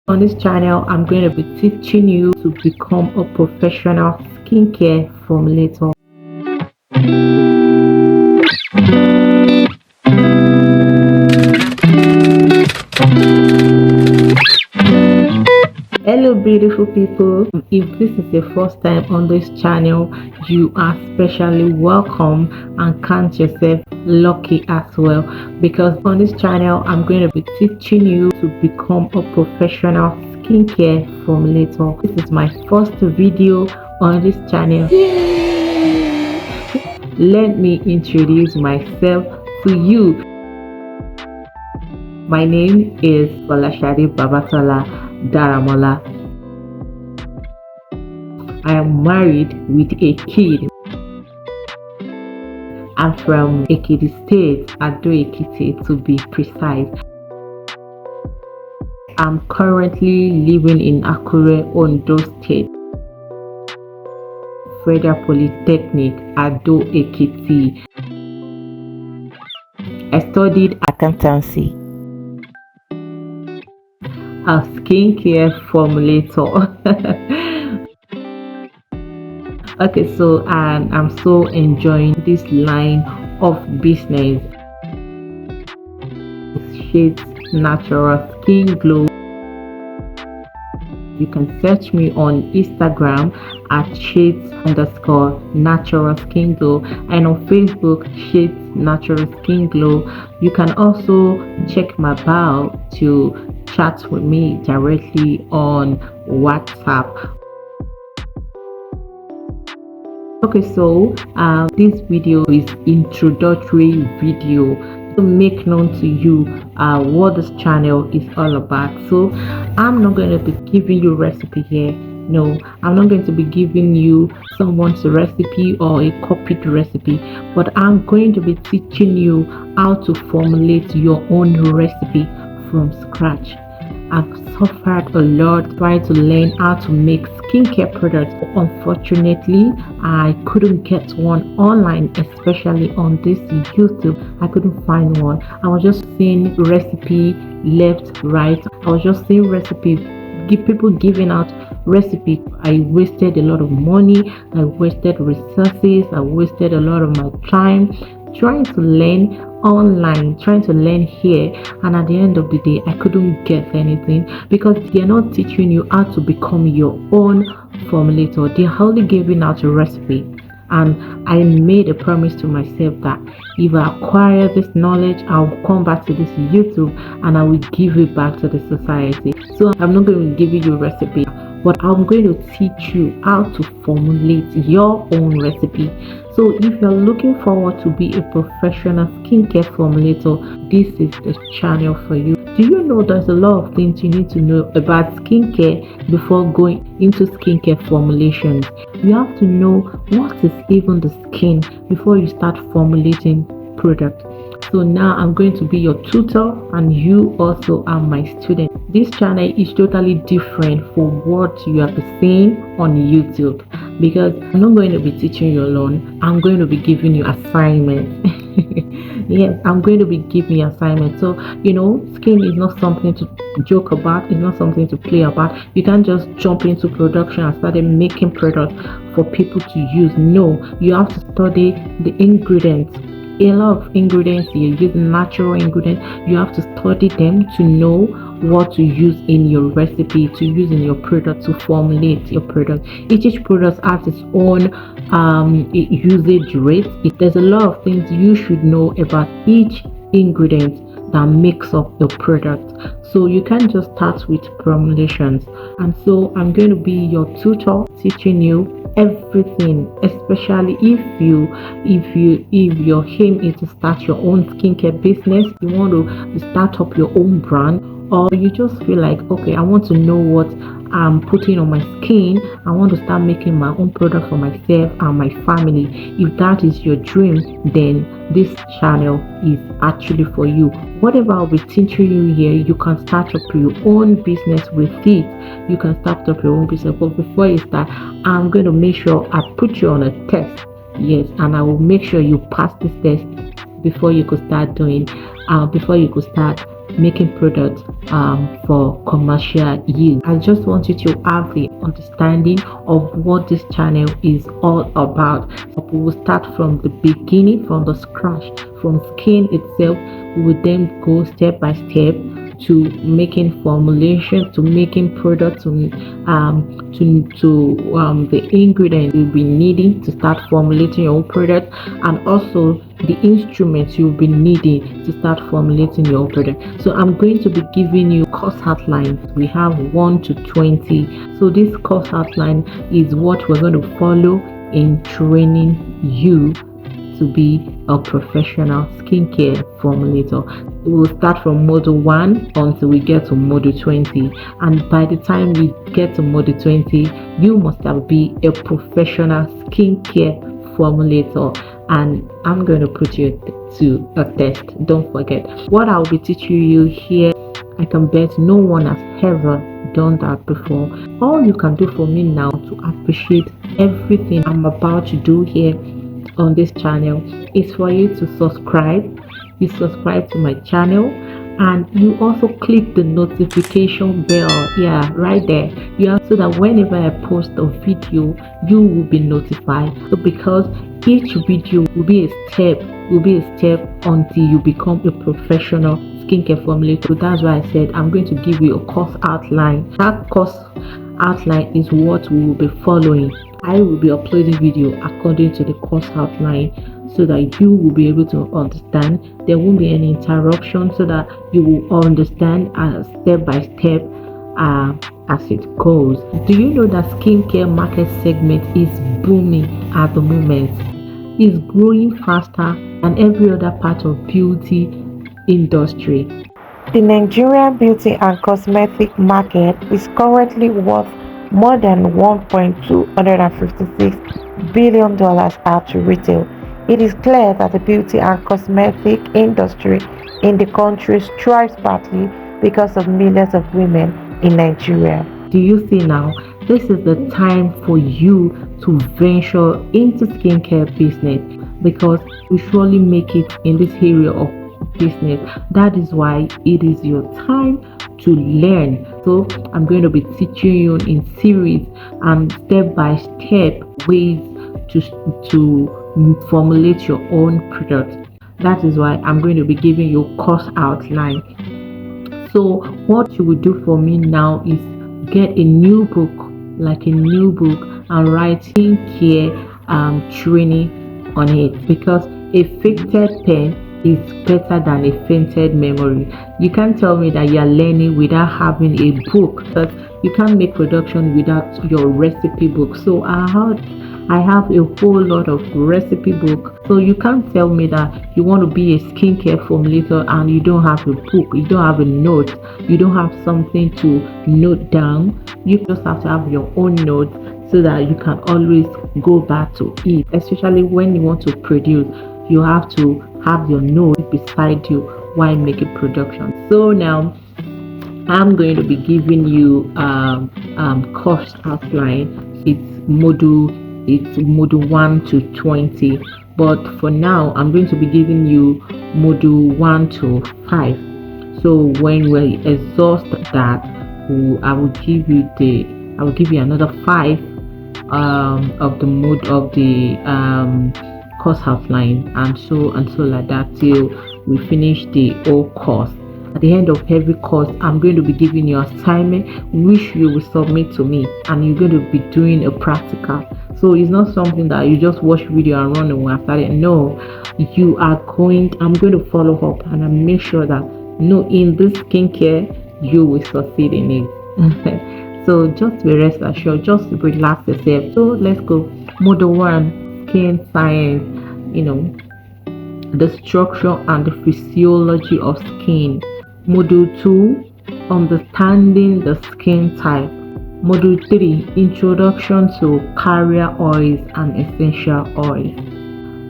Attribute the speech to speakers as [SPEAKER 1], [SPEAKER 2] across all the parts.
[SPEAKER 1] On this channel, I'm going to be teaching you to become a professional skincare formulator. Hello beautiful people, if this is your first time on this channel, you are specially welcome and count yourself lucky as well, because on this channel I'm going to be teaching you to become a professional skincare formulator. This is my first video on this channel. Yay! Let me introduce myself to you. My name is Folashade Babatola Daramola. I am married with a kid. I'm from Ekiti State, Ado Ekiti to be precise. I'm currently living in Akure, Ondo State. Federal Polytechnic, Ado Ekiti. I studied accountancy. A skincare formulator. Okay, so I'm so enjoying this line of business. Shades Natural Skin Glow. You can search me on Instagram at shades_natural skin glow, and on Facebook Shades Natural Skin Glow. You can also check my bio to chat with me directly on WhatsApp. Okay, so this video is introductory video to make known to you what this channel is all about. So I'm not going to be giving you recipe here. No, I'm not going to be giving you someone's recipe or a copied recipe, but I'm going to be teaching you how to formulate your own recipe from scratch. I've suffered a lot trying to learn how to make skincare products. Unfortunately, I couldn't get one online, especially on this YouTube. I couldn't find one. I was just seeing recipe left, right. I was just seeing recipe, people giving out recipe. I wasted a lot of money. I wasted resources. I wasted a lot of my time trying to learn online, trying to learn here, and at the end of the day I couldn't get anything, because they're not teaching you how to become your own formulator. They're only giving out a recipe. And I made a promise to myself that if I acquire this knowledge, I'll come back to this YouTube and I will give it back to the society. So I'm not going to give you a recipe, but I'm going to teach you how to formulate your own recipe. So if you're looking forward to be a professional skincare formulator, this is the channel for you. Do you know there's a lot of things you need to know about skincare before going into skincare formulations? You have to know what is even the skin before you start formulating product. So now I'm going to be your tutor and you also are my student. This channel is totally different from what you have been seeing on YouTube, because I'm not going to be teaching you alone. I'm going to be giving you assignments. Yes, I'm going to be giving you assignments. So skin is not something to joke about. It's not something to play about. You can't just jump into production and start making products for people to use. No, you have to study the ingredients. A lot of ingredients, you use natural ingredients. You have to study them to know what to use in your recipe, to use in your product, to formulate your product. Each product has its own usage rate. There's a lot of things you should know about each ingredient that makes up your product. So you can't just start with formulations. And so I'm going to be your tutor, teaching you everything, especially if your aim is to start your own skincare business, you want to start up your own brand, or you just feel like, okay, I want to know what I'm putting on my skin. I want to start making my own product for myself and my family. If that is your dream, then this channel is actually for you. Whatever I'll be teaching you here, you can start up your own business with it. You can start up your own business, but before you start, I'm going to make sure I put you on a test. Yes, and I will make sure you pass this test before you could start making products for commercial use. I just want you to have the understanding of what this channel is all about. We will start from the beginning, from the scratch, from skin itself. We will then go step by step to making formulation, to making products, to the ingredients you'll be needing to start formulating your own product, and also the instruments you'll be needing to start formulating your own product. So I'm going to be giving you course outlines. We have 1 to 20. So this course outline is what we're going to follow in training you to be a professional skincare formulator. We'll start from module 1 until we get to module 20, and by the time we get to module 20, you must have been a professional skincare formulator, and I'm going to put you to a test. Don't forget, what I'll be teaching you here, I can bet no one has ever done that before. All you can do for me now to appreciate everything I'm about to do here on this channel is for you to subscribe. You subscribe to my channel, and you also click the notification bell, yeah, right there, yeah, so that whenever I post a video, you will be notified. So because each video will be a step until you become a professional skincare formulator. So that's why I said I'm going to give you a course outline. That course outline is what we will be following. I will be uploading video according to the course outline, so that you will be able to understand. There won't be any interruption, so that you will understand step by step as it goes. Do you know that skincare market segment is booming at the moment? It's growing faster than every other part of beauty industry.
[SPEAKER 2] The Nigerian beauty and cosmetic market is currently worth more than $1.256 billion out to retail. It is clear that the beauty and cosmetic industry in the country strives partly because of millions of women in Nigeria.
[SPEAKER 1] Do you see now? This is the time for you to venture into skincare business, because you surely make it in this area of business. That is why it is your time to learn. So I'm going to be teaching you in series and step by step ways to formulate your own product. That is why I'm going to be giving you course outline. So what you will do for me now is get a new book, and write skincare training on it, because a fainted pen is better than a fainted memory. You can't tell me that you're learning without having a book, but you can't make production without your recipe book. So I have a whole lot of recipe book. So you can't tell me that you want to be a skincare formulator and you don't have a book, you don't have a note, you don't have something to note down. You just have to have your own notes, so that you can always go back to it, especially when you want to produce. You have to have your note beside you while making production. So now I'm going to be giving you course outline. It's module 1 to 20, but for now I'm going to be giving you module 1 to 5. So when we exhaust that, I will give you another 5 of the mode of the course outline, and so like that, till we finish the whole course. At the end of every course, I'm going to be giving you assignment which you will submit to me, and you're going to be doing a practical. So it's not something that you just watch video and run away after it. No, I'm going to follow up and I make sure that in this skincare you will succeed in it. So just be rest assured, just relax yourself. So let's go. Module 1, skin science, the structure and the physiology of skin. Module 2, understanding the skin type. Module 3, introduction to carrier oils and essential oils.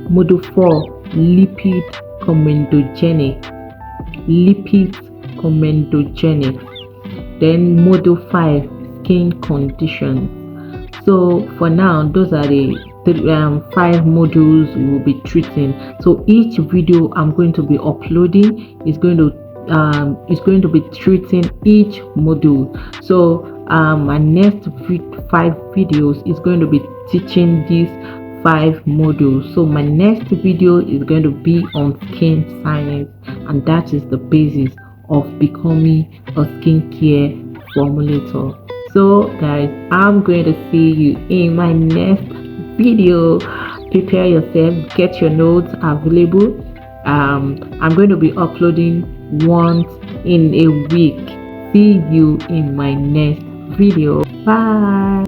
[SPEAKER 1] Module 4, lipid comedogenic. Then module 5, skin conditions. So for now, those are the 5 modules we will be treating. So each video I'm going to be uploading is going to is going to be treating each module. So my next 5 videos is going to be teaching these 5 modules. So my next video is going to be on skin science, and that is the basis of becoming a skincare formulator. So guys, I'm going to see you in my next video. Prepare yourself, get your notes available. I'm going to be uploading once in a week. See you in my next video. Bye.